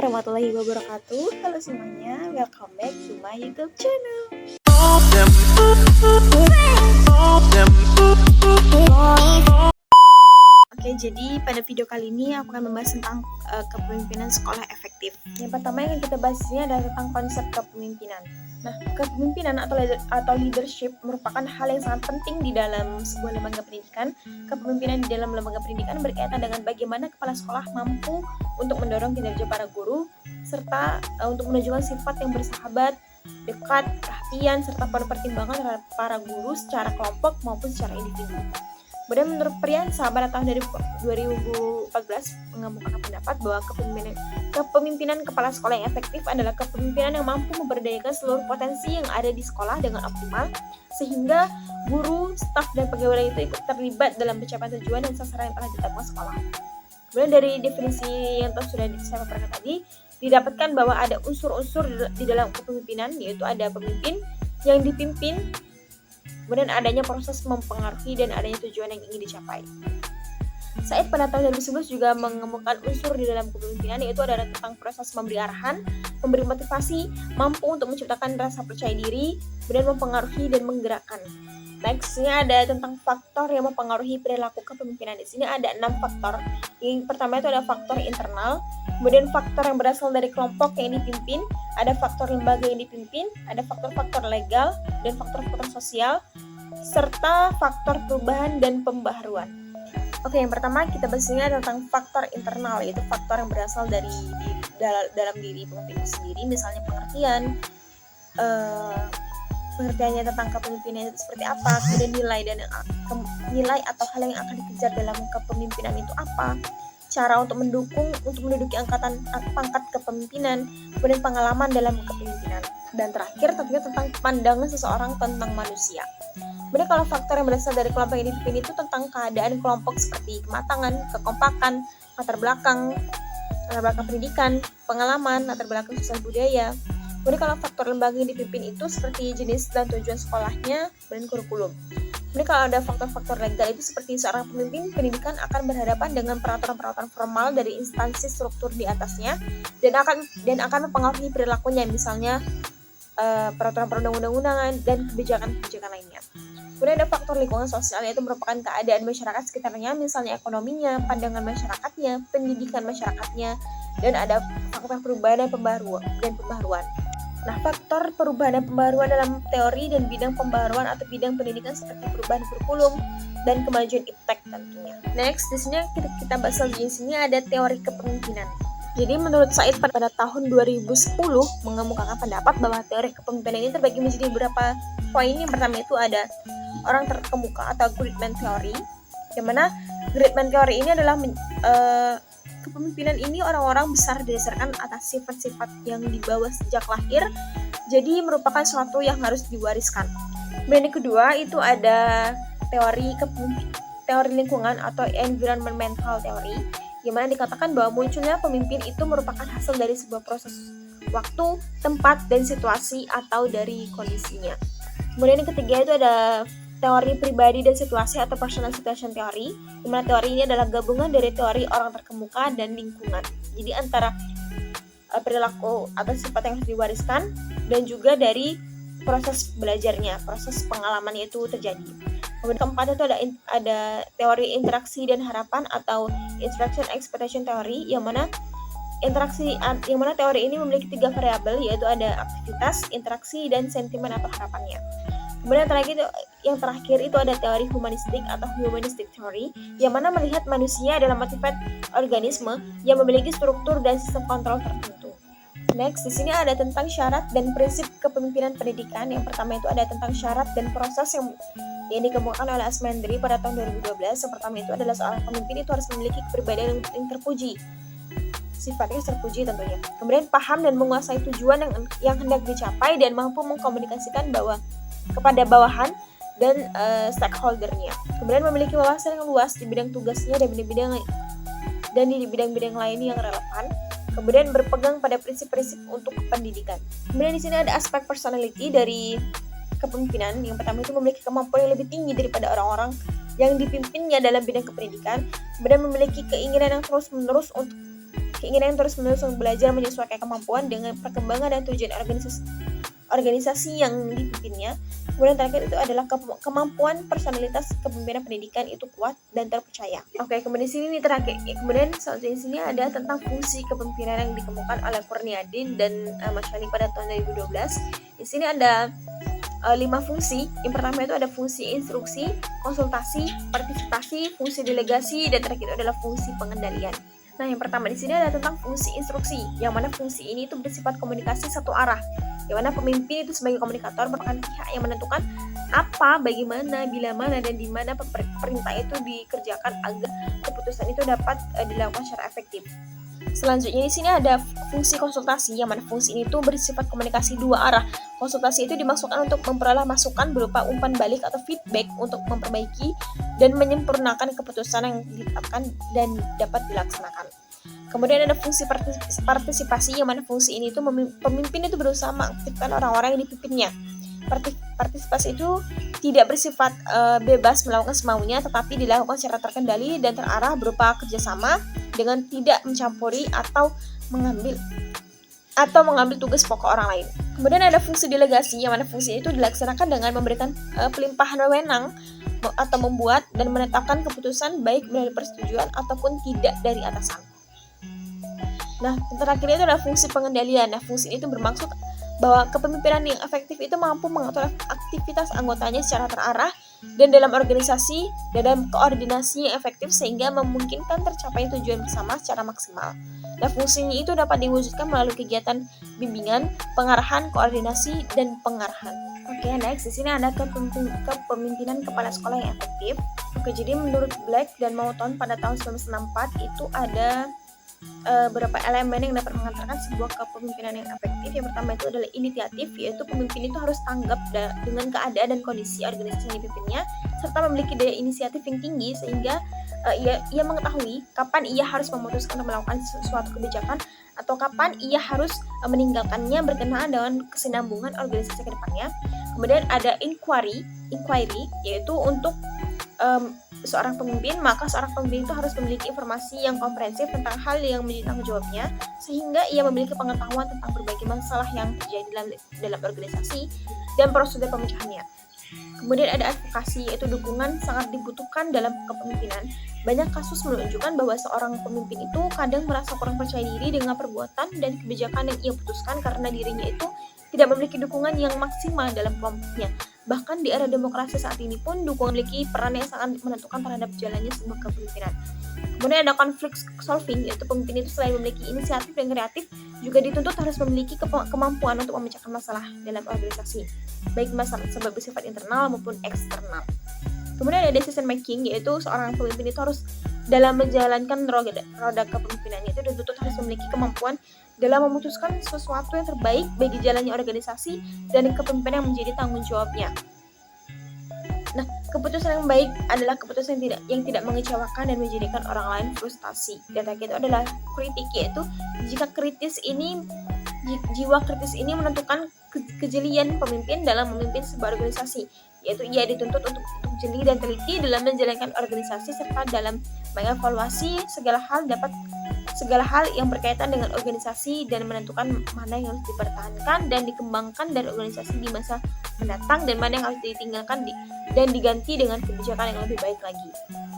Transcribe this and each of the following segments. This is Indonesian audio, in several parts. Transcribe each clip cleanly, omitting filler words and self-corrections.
warahmatullahi wabarakatuh. Halo semuanya, welcome back to my YouTube channel. Oke, jadi pada video kali ini aku akan membahas tentang kepemimpinan sekolah efektif. Yang pertama yang kita bahas ini adalah tentang konsep kepemimpinan. Nah, kepemimpinan atau leadership merupakan hal yang sangat penting di dalam sebuah lembaga pendidikan. Kepemimpinan di dalam lembaga pendidikan berkaitan dengan bagaimana kepala sekolah mampu untuk mendorong kinerja para guru, serta untuk menunjukkan sifat yang bersahabat, dekat, perhatian, serta penuh pertimbangan terhadap para guru secara kelompok maupun secara individu. Kemudian menurut Priyansa pada tahun 2014 mengemukakan pendapat bahwa kepemimpinan kepala sekolah yang efektif adalah kepemimpinan yang mampu memberdayakan seluruh potensi yang ada di sekolah dengan optimal, sehingga guru, staf, dan pegawai itu ikut terlibat dalam pencapaian tujuan dan sasaran yang telah ditetapkan sekolah. Kemudian dari definisi yang sudah saya paparkan tadi, didapatkan bahwa ada unsur-unsur di dalam kepemimpinan, yaitu ada pemimpin yang dipimpin, kemudian adanya proses mempengaruhi dan adanya tujuan yang ingin dicapai. Said pada tahun 2011 juga mengemukakan unsur di dalam kepemimpinan, yaitu ada tentang proses memberi arahan, memberi motivasi, mampu untuk menciptakan rasa percaya diri, kemudian mempengaruhi dan menggerakkan. Next, ini ada tentang faktor yang mempengaruhi perilaku kepemimpinan. Di sini ada 6 faktor. Yang pertama itu ada faktor internal, kemudian faktor yang berasal dari kelompok yang dipimpin, ada faktor lembaga yang dipimpin, ada faktor-faktor legal dan faktor-faktor sosial, serta faktor perubahan dan pembaharuan. Oke, yang pertama kita bahas ini tentang faktor internal, yaitu faktor yang berasal dari dalam diri pemimpin sendiri, misalnya pengertiannya tentang kepemimpinan itu seperti apa, kemudian nilai atau hal yang akan dikejar dalam kepemimpinan itu apa, cara untuk menduduki pangkat kepemimpinan, kemudian pengalaman dalam kepemimpinan, dan terakhir tentunya tentang pandangan seseorang tentang manusia. Kemudian kalau faktor yang berasal dari kelompok yang dipimpin itu tentang keadaan kelompok seperti kematangan, kekompakan, latar belakang pendidikan, pengalaman, latar belakang sosial budaya. Kemudian kalau faktor lembaga yang dipimpin itu seperti jenis dan tujuan sekolahnya dan kurikulum. Kemudian kalau ada faktor-faktor legal itu seperti seorang pemimpin pendidikan akan berhadapan dengan peraturan-peraturan formal dari instansi struktur di atasnya dan akan mempengaruhi perilakunya, misalnya peraturan perundang-undangan dan kebijakan-kebijakan lainnya. Kemudian ada faktor lingkungan sosial, yaitu merupakan keadaan masyarakat sekitarnya, misalnya ekonominya, pandangan masyarakatnya, pendidikan masyarakatnya, dan ada faktor perubahan dan pembaharuan. Nah, faktor perubahan dan pembaharuan dalam teori dan bidang pembaharuan atau bidang pendidikan seperti perubahan kurikulum dan kemajuan iptek tentunya. Next, di sini kita bahas lagi, di sini ada teori kepemimpinan. Jadi menurut Said pada tahun 2010 mengemukakan pendapat bahwa teori kepemimpinan ini terbagi menjadi beberapa poin. Yang pertama itu ada orang terkemuka atau great man theory, yang mana great man theory ini adalah kepemimpinan ini orang-orang besar didasarkan atas sifat-sifat yang dibawa sejak lahir, jadi merupakan sesuatu yang harus diwariskan. Kemudian yang kedua itu ada teori lingkungan atau environmental theory, yang mana dikatakan bahwa munculnya pemimpin itu merupakan hasil dari sebuah proses waktu, tempat, dan situasi atau dari kondisinya. Kemudian yang ketiga itu ada teori pribadi dan situasi atau personal situation theory, di mana teori ini adalah gabungan dari teori orang terkemuka dan lingkungan. Jadi antara perilaku atau sifat yang harus diwariskan dan juga dari proses belajarnya, proses pengalamannya itu terjadi. Kemudian keempat itu ada teori interaksi dan harapan atau interaction expectation theory, yang mana teori ini memiliki 3 variabel, yaitu ada aktivitas, interaksi, dan sentimen atau harapannya. Kemudian yang terakhir itu ada teori humanistik atau humanistic theory, yang mana melihat manusia adalah motivate organisme yang memiliki struktur dan sistem kontrol tertentu. Next, di sini ada tentang syarat dan prinsip kepemimpinan pendidikan. Yang pertama itu ada tentang syarat dan proses yang dikemukakan oleh Asmendri pada tahun 2012. Yang pertama itu adalah seorang pemimpin itu harus memiliki kepribadian yang terpuji, sifatnya terpuji tentunya. Kemudian paham dan menguasai tujuan yang hendak dicapai dan mampu mengkomunikasikan kepada bawahan dan stakeholdernya. Kemudian memiliki wawasan yang luas di bidang tugasnya dan di bidang-bidang lain yang relevan. Kemudian berpegang pada prinsip-prinsip untuk pendidikan. Kemudian di sini ada aspek personality dari kepemimpinan. Yang pertama itu memiliki kemampuan yang lebih tinggi daripada orang-orang yang dipimpinnya dalam bidang kependidikan. Kemudian memiliki keinginan yang terus-menerus untuk keinginan terus-menerus untuk belajar menyesuaikan kemampuan dengan perkembangan dan tujuan organisasi yang dipimpinnya. Kemudian terakhir itu adalah kemampuan personalitas kepemimpinan pendidikan itu kuat dan terpercaya. Oke, kemudian di sini terakhir. Kemudian selanjutnya di sini ada tentang fungsi kepemimpinan yang dikemukakan oleh Kurniadin dan Masyali pada tahun 2012. Di sini ada 5 fungsi. Yang pertama itu ada fungsi instruksi, konsultasi, partisipasi, fungsi delegasi, dan terakhir itu adalah fungsi pengendalian. Nah, yang pertama di sini ada tentang fungsi instruksi, yang mana fungsi ini itu bersifat komunikasi satu arah, yang mana pemimpin itu sebagai komunikator merupakan pihak yang menentukan apa, bagaimana, bila mana, dan di mana perintah itu dikerjakan agar keputusan itu dapat dilakukan secara efektif. Selanjutnya di sini ada fungsi konsultasi, yang mana fungsi ini tuh bersifat komunikasi dua arah. Konsultasi itu dimaksudkan untuk memperoleh masukan berupa umpan balik atau feedback untuk memperbaiki dan menyempurnakan keputusan yang ditetapkan dan dapat dilaksanakan. Kemudian ada fungsi partisipasi, yang mana fungsi ini tuh pemimpin itu berusaha mengaktifkan orang-orang yang dipimpinnya. Partisipasi itu tidak bersifat bebas melakukan semaunya, tetapi dilakukan secara terkendali dan terarah berupa kerjasama dengan tidak mencampuri atau mengambil tugas pokok orang lain. Kemudian ada fungsi delegasi, yang mana fungsi itu dilaksanakan dengan memberikan pelimpahan wewenang atau membuat dan menetapkan keputusan baik melalui persetujuan ataupun tidak dari atasan. Nah, terakhir itu adalah fungsi pengendalian. Nah, fungsi itu bermaksud bahwa kepemimpinan yang efektif itu mampu mengatur aktivitas anggotanya secara terarah dan dalam organisasi dan dalam koordinasi yang efektif sehingga memungkinkan tercapai tujuan bersama secara maksimal. Nah, fungsinya itu dapat diwujudkan melalui kegiatan bimbingan, pengarahan, koordinasi, dan pengarahan. Oke, next di sini ada kepemimpinan kepala sekolah yang efektif. Oke, jadi menurut Black dan Mouton pada tahun 1964 itu ada beberapa elemen yang dapat mengantarkan sebuah kepemimpinan yang efektif. Yang pertama itu adalah inisiatif, yaitu pemimpin itu harus tanggap dengan keadaan dan kondisi organisasi yang dipimpinnya, serta memiliki daya inisiatif yang tinggi sehingga ia mengetahui kapan ia harus memutuskan untuk melakukan suatu kebijakan atau kapan ia harus meninggalkannya berkenaan dengan kesinambungan organisasi ke depannya. Kemudian ada inquiry, yaitu untuk seorang pemimpin, maka seorang pemimpin itu harus memiliki informasi yang komprehensif tentang hal yang menjadi tanggung jawabnya, sehingga ia memiliki pengetahuan tentang berbagai masalah yang terjadi dalam organisasi dan prosedur pemecahannya. Kemudian ada advokasi, yaitu dukungan sangat dibutuhkan dalam kepemimpinan. Banyak kasus menunjukkan bahwa seorang pemimpin itu kadang merasa kurang percaya diri dengan perbuatan dan kebijakan yang ia putuskan karena dirinya itu tidak memiliki dukungan yang maksimal dalam kelompoknya. Bahkan di era demokrasi saat ini pun dukungan memiliki peran yang sangat menentukan terhadap jalannya sebuah kepemimpinan. Kemudian ada conflict solving, yaitu pemimpin itu selain memiliki inisiatif dan kreatif, juga dituntut harus memiliki kemampuan untuk memecahkan masalah dalam organisasi, baik masalah sebab bersifat internal maupun eksternal. Kemudian ada decision making, yaitu seorang pemimpin itu harus dalam menjalankan roda kepemimpinannya itu dituntut harus memiliki kemampuan dalam memutuskan sesuatu yang terbaik bagi jalannya organisasi dan kepemimpinan yang menjadi tanggung jawabnya. Nah, keputusan yang baik adalah keputusan yang tidak mengecewakan dan menjadikan orang lain frustasi. Dan itu adalah kritik, yaitu jiwa kritis ini menentukan kejelian pemimpin dalam memimpin sebuah organisasi, yaitu ia dituntut untuk jeli dan teliti dalam menjalankan organisasi serta dalam mengevaluasi segala hal yang berkaitan dengan organisasi dan menentukan mana yang harus dipertahankan dan dikembangkan dari organisasi di masa mendatang dan mana yang harus ditinggalkan dan diganti dengan kebijakan yang lebih baik lagi.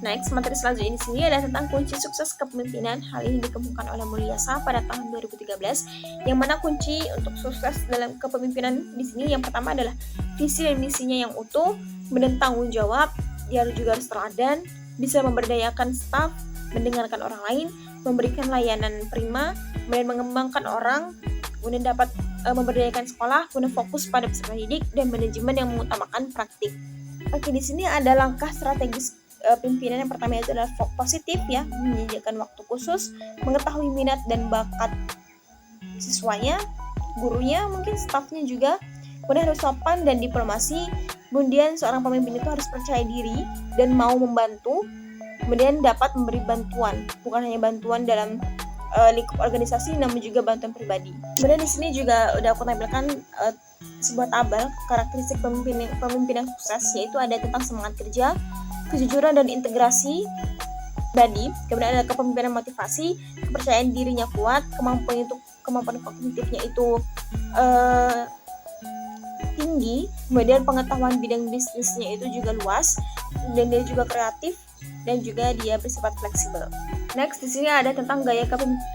Next, materi selanjutnya di sini adalah tentang kunci sukses kepemimpinan. Hal ini dikemukakan oleh Mulyasa pada tahun 2013, yang mana kunci untuk sukses dalam kepemimpinan di sini yang pertama adalah visi dan misinya yang utuh, kemudian tanggung jawab, dia juga harus teladan, bisa memberdayakan staf, mendengarkan orang lain, memberikan layanan prima, kemudian mengembangkan orang, kemudian dapat memberdayakan sekolah, kemudian fokus pada peserta didik dan manajemen yang mengutamakan praktik. Oke, di sini ada langkah strategis pimpinan. Yang pertama itu adalah positif, ya, menyediakan waktu khusus, mengetahui minat dan bakat siswanya, gurunya, mungkin stafnya juga, kemudian harus sopan dan diplomasi. Kemudian seorang pemimpin itu harus percaya diri dan mau membantu, kemudian dapat memberi bantuan, bukan hanya bantuan dalam lingkup organisasi, namun juga bantuan pribadi. Kemudian di sini juga udah aku tampilkan sebuah tabel karakteristik pemimpin yang sukses, yaitu ada tentang semangat kerja, kejujuran dan integrasi, pribadi, kemudian ada kepemimpinan motivasi, kepercayaan dirinya kuat, kemampuan kognitifnya itu tinggi, kemudian pengetahuan bidang bisnisnya itu juga luas, dan dia juga kreatif, dan juga dia bersifat fleksibel. Next, di sini ada tentang gaya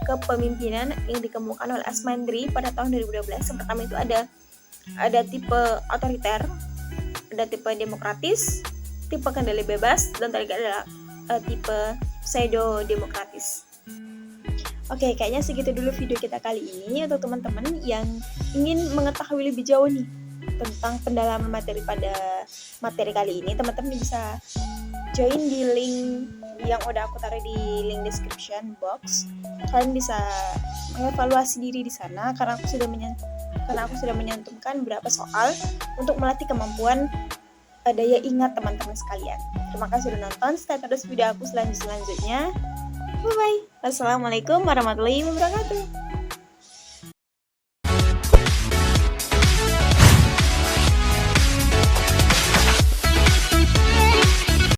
kepemimpinan yang dikemukakan oleh Asmandri pada tahun 2012. Yang pertama itu ada tipe otoriter, ada tipe demokratis, tipe kendali bebas, dan terakhir adalah tipe pseudo-demokratis. Oke, kayaknya segitu dulu video kita kali ini. Untuk teman-teman yang ingin mengetahui lebih jauh nih tentang pendalaman materi pada materi kali ini, teman-teman bisa join di link yang udah aku taruh di link description box. Kalian bisa mengevaluasi diri di sana karena aku sudah menyantumkan beberapa soal untuk melatih kemampuan daya ingat teman-teman sekalian. Terima kasih sudah nonton. Stay terus video aku selanjutnya. Bye bye. Wassalamualaikum warahmatullahi wabarakatuh.